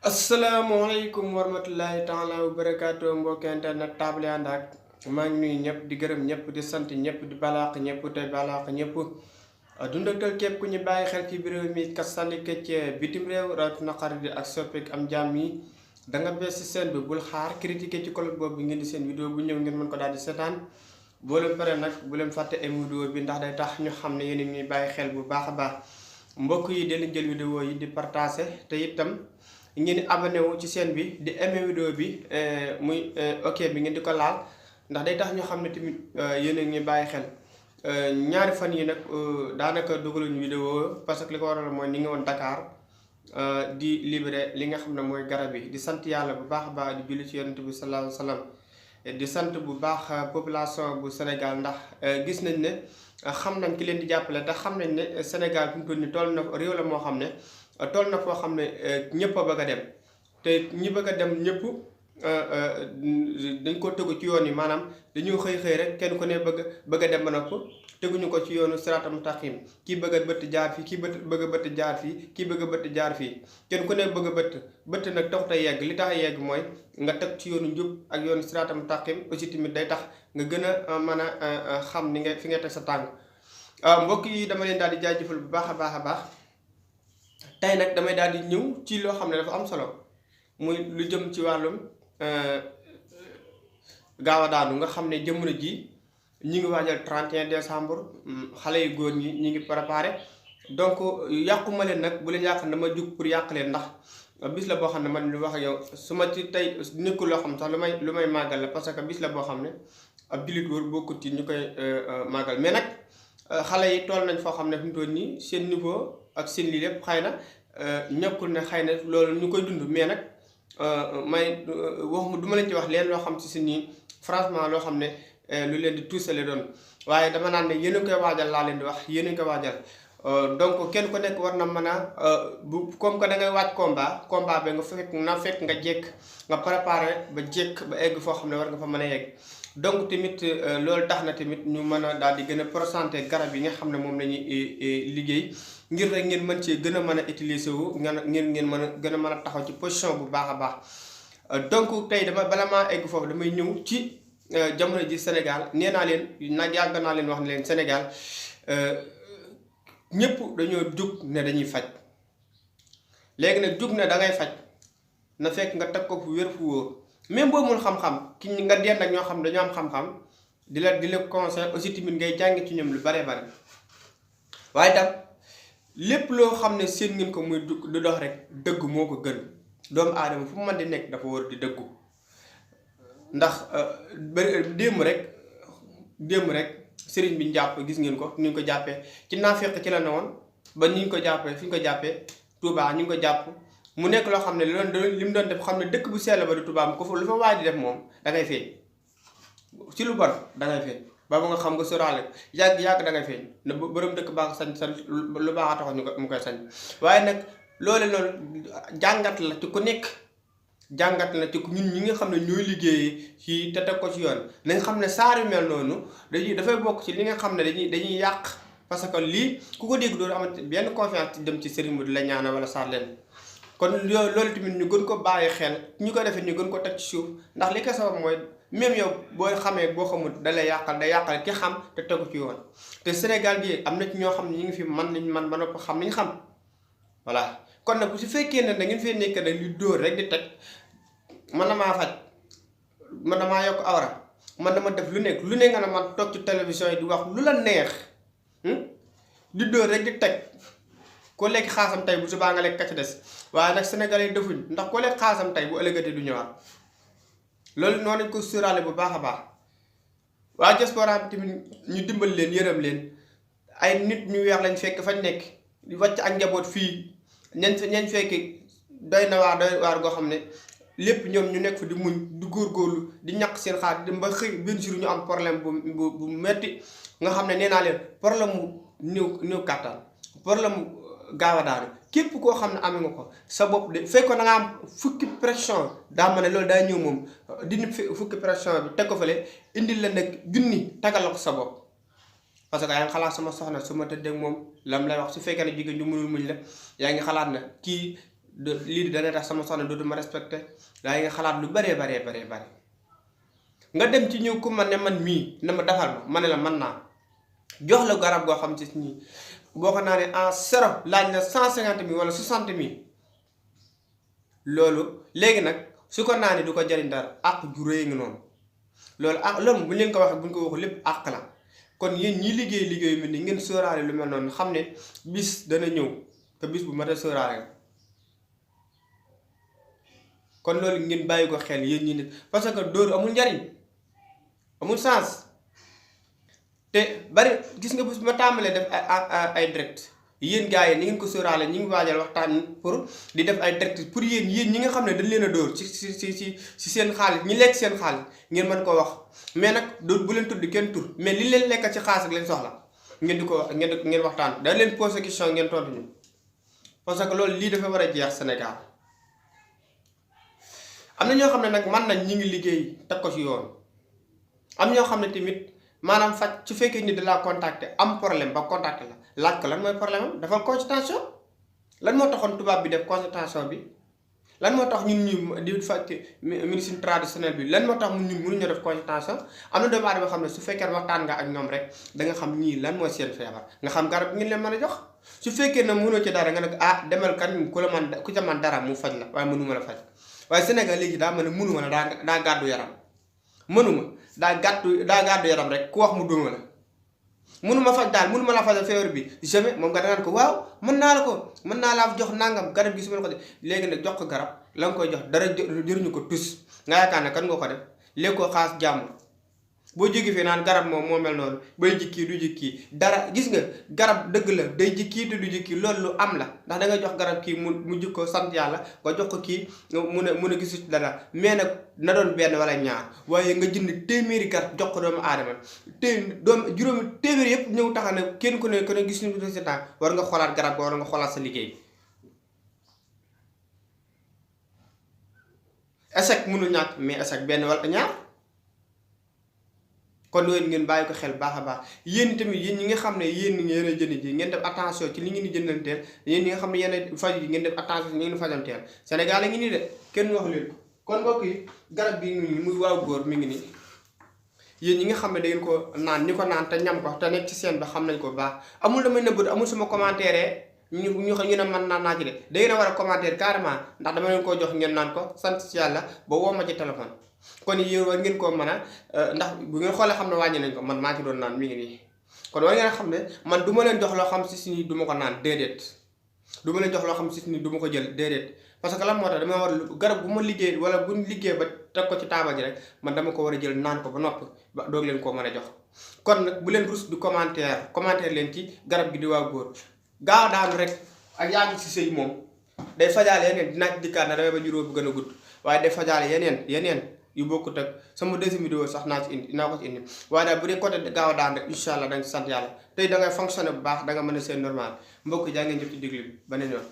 asalaamaaleykum wa rahmatullahi taala wa barakaatu mbokki internet table ànd ak maa ngi nuyu ñëpp di gërëm ñëpp di sant ñëpp di balaax ñëpp tey balaax ñëpp dundatal képp ku ñu bàyyi xel ci biir réew mi kat sànni këcc bitim réew rawatina xarit yi ak soppeek am jàmm yi da nga bees si seen bi bul xaar critiquer ci colloque boobu ngeen di seen vidéo bu ñëw ngeen mën ko daal di seetaan boo leen pare nag bu leen fàtte am vidéo bi ndax day tax ñu xam ne yéen a ngi bàyyi xel bu baax a baax mbokk yi dañu jël vidéo yi di partager te itam ngeen abonné wu ci chaîne bi di aimé vidéo bi muy ok bi ngeen di ko laal ndax day tax ñu xam ne tamit yéen a ngi bàyyi xel ñaari fan yi nag daanaka dugaluñu vidéo parce que li ko waral mooy ni ngi woon Dakar di libéré li nga xam ne mooy garab yi di sant yàlla bu baax a baax di julli ci yonent bi sallallahu alayhi wa sallam di sant bu baax population bu Sénégal ndax gis nañ ne xam nañ ki leen di jàppale te xam nañ ne Sénégal fi mu toll nii toll na réew la moo xam ne toll na foo xam ne ñëpp a bëgg a dem te ñi bëgg a dem ñëpp dañ ko tegu ci yoon yi maanaam dañoo xëy rek kenn ku ne bëgg a dem ba nopp teguñu ko ci yoonu siraatal mustaqim kii bëgg a bëtt jaar fii kii bëgg a bëtt jaar fii kii bëgg a bëtt jaar fii kenn ku ne bëgg a bëtt nag taxut a yegg li tax a yegg mooy nga teg ci yoonu njub ak yoonu siraatal mustaqim aussi tamit day tax nga gën a mën a xam ni nga fi nga teg sa tànk mbokk yi dama leen daal di jaajëfal bu baax a baax a baax tey nag damay daal di ñëw ci loo xam ne dafa am solo muy lu jëm ci wàllum gaaw a daanu nga xam ne jamono ji ñi ngi waajal 31 décembre xale yu góor ñi ngi préparé donc yàquma leen nag bu leen yàq dama jug pour yàq leen ndax bis la boo xam ne man lu wax ak yow su ma ci tey nekkul loo xam sax lu may màggal la parce que bis la boo xam ne ab jullit wër bokkut ci ñu koy màggal mais nag xale yi toll nañ foo xam ne fi mu toll nii seen niveau ak seen lii lépp xëy na ñàkkul ne xëy na loolu ñu koy dund mais nag may wax du ma leen ci wax leen loo xam ci si nii franchement loo xam ne lu leen di tuusale doon waaye dama naan ne yéen a koy waajal laa leen di wax yéen a koy waajal donc kenn ku nekk war na mën a bu comme que da ngay waaj combat ba nga fekk nga jekk nga préparé ba jekk ba egg foo xam ne war nga fa mën a yegg donc tamit loolu tax na tamit ñu mën a daal di gën a présenté garab yi nga xam ne moom la ñuy liggéey ngir rek ngeen mën cee gën a mën a utiliser wu ngeen mën a gën a mën a taxaw ci position bu baax a baax donc tey bala maa egg foofu damay ñëw ci jamono ji Sénégal nee naa leen nag yàgg naa leen wax ne leen Sénégal ñëpp dañoo jug ne dañuy faj léegi nag jug ne da ngay faj na fekk nga teg ko fu wér fu wóor même boo mun xam-xam ki nga dend ak ñoo xam dañoo am xam-xam di la conseil aussi tamit ngay jàng ci ñoom lu bare bare waaye tam lépp loo xam ne seen ngeen ko muy du dox rek dëgg moo ko gën doomu aadama fu mu mën di nekk dafa war di dëggu ndax démb rek sëriñ bi ñu jàpp gis ngeen ko ni ñu ko jàppee ci naafeq ci la ne woon ba ni ñu ko jàppee fi ñu ko jàppee Touba ñu ngi ko jàpp mu nekk loo xam ne li mu doon def xam ne dëkk bu sell ba di Touba ko lu fa waay di def moom da ngay feeñ ci lu bon da ngay feeñ ba nga xam nga sóoraale yàgg da ngay feeñ ne borom dëkk baa nga sañ lu baax a taxoon mu koy sañ waaye nag loole noonu jàngat la ci ku nekk jàngat la ci ñun ñi nga xam ne ñooy liggéeyee ci te teg ko ci yoon nañ xam ne saar yu mel noonu dafay bokk ci li nga xam ne dañuy yàq parce que lii ku ko dégg doon amante benn confiance ci dem ci sëriñ bi di la ñaana wala saar leen kon loolu tamit ñu gën ko bàyyi xel ñu ko defee ñu gën ko teg ci suuf ndax li ko sabab mooy même yow boo xamee boo xamul da lay yàqal day yàqal ki xam te tegu ci yoon te Sénégal gi am na ci ñoo xam ne ñu ngi fi man liñ man ba nopp xam liñ xam voilà kon nag bu su fekkee ne da ngeen fee nekk nag li dóor rek di teg man damaa faj man damaa yokk awra man dama def lu nekk lu ne nga ne man toog ci télévision yi di wax lu la neex di dóor rek di teg ko lekk xaasam tey bu subaa nga lekk ka ci des waaye nag Sénégalais yi defuñ ndax ko lekk xaasam tey bu ëllëgatee du ñëwaat loolu noonu lañ ko sóoraale bu baax a baax waa diaspora bi tamit ñu dimbal leen yërëm leen ay nit ñu weex lañ fekk fañ nekk di wàcc ak njaboot fii ñañ fekk doy na waar goo xam ne lépp ñoom ñu nekk fa di muñ di góorgóorlu di ñàkk seen xaar dem ba xëy benn jour ñu am problème bu metti nga xam ne nee naa leen problème mu néew kàttan problème mu gaaw a daanu képp koo xam ne amee nga ko sa bopp de fekkoon da nga am fukki pression daa ma ne loolu daa ñëw moom dindi fukki pression bi teg ko fële indil la nag junni tagal la ko sa bopp parce que yaa ngi xalaat sama soxna su ma tëddee ak moom lam lay wax su fekkee ne jigéen ñu mënul muñ la yaa ngi xalaat na kii lii dana tax sama soxna dootuma respecté daa nga xalaat lu baree bari nga dem ci ñëw ku ma ne man mii na ma defal ma ne la mën naa jox la garab goo xam ci nii boo ko naanee en zéro laaj la 150 000 wala 60 000 loolu léegi nag su ko naanee du ko jariñ dara àq ju rëy nga noonu loolu bu ñu leen ko waxee bu ñu ko waxee lépp àq la kon yéen ñi liggéey mel ni ngeen sóoraale lu mel noonu xam ne bis dana ñëw te bis bu mat a sóoraale kon loolu ngeen bàyyi ko xel yéen ñi nit parce que dóor amul njariñ amul sens te bari gis nga bis ma tàmbalee def ay direct yéen gars yi ni ngeen ko sóoraale ñi ngi waajal waxtaan pour di def ay direct pour yéen ñi nga xam ne dañ leen a dóor ci seen xaalis ñi lekk seen xaalis ngeen mën koo wax mais nag dóor bu leen tudd kenn tur mais li leen lekk ci xaalis ak leen soxla ngeen di ko ngeen waxtaan da leen posé question ngeen tontu ñu parce que loolu lii dafa war a jeex Sénégal am na ñoo xam ne nag man nañ ñi ngi liggéey teg ko ci yoon am ñoo xam ne tamit maanaam faj su fekkee ni da laa contacté am problème ba contacté la laaj ko lan mooy problème am dafa consultation lan moo taxoon tubaab bi def consultation bi lan moo tax ñun ñu di faj médecine traditionnelle bi lan moo tax ñun mënuñu def consultation am na doomu aadama xam ne su fekkee waxtaan nga ak ñoom rek da nga xam ñii lan mooy seen feebar nga xam garab bi ngeen leen mën a jox su fekkee ne mënoo ci dara nga ne demal kan ku ca man dara mu faj la waaye mënuma la faj waaye Sénégal léegi daa mën a mënuma la daa gàddu yaram mënuma daa gàddu yaram rek ku wax mu dóoma la mënuma faj daal mënuma la fajal feebar bi jamais moom nga dangaan ko waaw mën naa laa jox nangam garab gi su ma la ko def léegi nag jox ko garab la nga koy jox dara jëruñu ko tus nga yaakaar ne kan nga ko def léegi ko xaas jàmm boo jógee fii naan garab moom moo mel noonu bay jikki du jikki dara gis nga garab dëgg la day jikki te du jikki loolu lu am la ndax da nga jox garab kii mu jikko sant yàlla nga jox ko kii mun a gisu dara mais nag na doon benn wala ñaar waaye nga jënd téeméeri garab jox ko doomu aadama juróomi téeméeri yëpp ñëw taxa ne kenn ku ne gis ñu résultat war nga xoolaat garab ga war nga xoolaat sa liggéey échec mënul ñàkk mais échec benn wala ñaar kon loolu ngeen bàyyi ko xel baax a baax yéen tamit yéen ñi nga xam ne yéen a jënd ji ngeen def attention ci li ngeen di jëndanteel yéen ñi nga xam ne yéen a faj yi ngeen def attention ci li ngeen di fajanteel Sénégal a ngi nii de kenn wax leen ko kon mbokk yi garab bi ngi muy waaw góor mi ngi nii yéen ñi nga xam ne da ngeen ko naan ñi ko naan te ñam ko te nekk ci seen ba xam nañ ko baax amul damay nëbbatu amul suma commentaire ñu ne man naan naa ci de da ngeen a war a commentaire carrément ndax dama leen koo jox ngeen naan ko sant ci yàlla ba woo ma ci téléphone kon yéen war ngeen koo mën a ndax bu ngeen xoolee xam ne wàññi nañ ko man maa ci doon naan mi ngi nii kon war ngeen xam ne man du ma leen jox loo xam si ni du ma ko naan déedéet du ma leen jox loo xam si ni du ma ko jël déedéet parce que lan moo tax dama war garab bu ma liggéey wala buñ liggéey ba teg ko ci taabal ji rek man dama ko war a jël naan ko ba noppi ba doog leen koo mën a jox kon nag bu leen rus du commentaire leen ci garab gi di waaw góor gaaw daanu rek ak yaa ngi si sëy moom day fajaale yeneen dinaa ci dikkaat na damay ba juróom bu gën a gudd waaye day fajaale yeneen yu bokkut ak sama deuxième vidéo sax naa ci indi dinaa ko ci indi waaye daal bu dee côté gaaw a daan rek incha allah da nga ci sant yàlla tey da ngay fonctionné bu baax da nga mën a seen normal mbokk jaa ngeen jëf ci déglu bi beneen yoon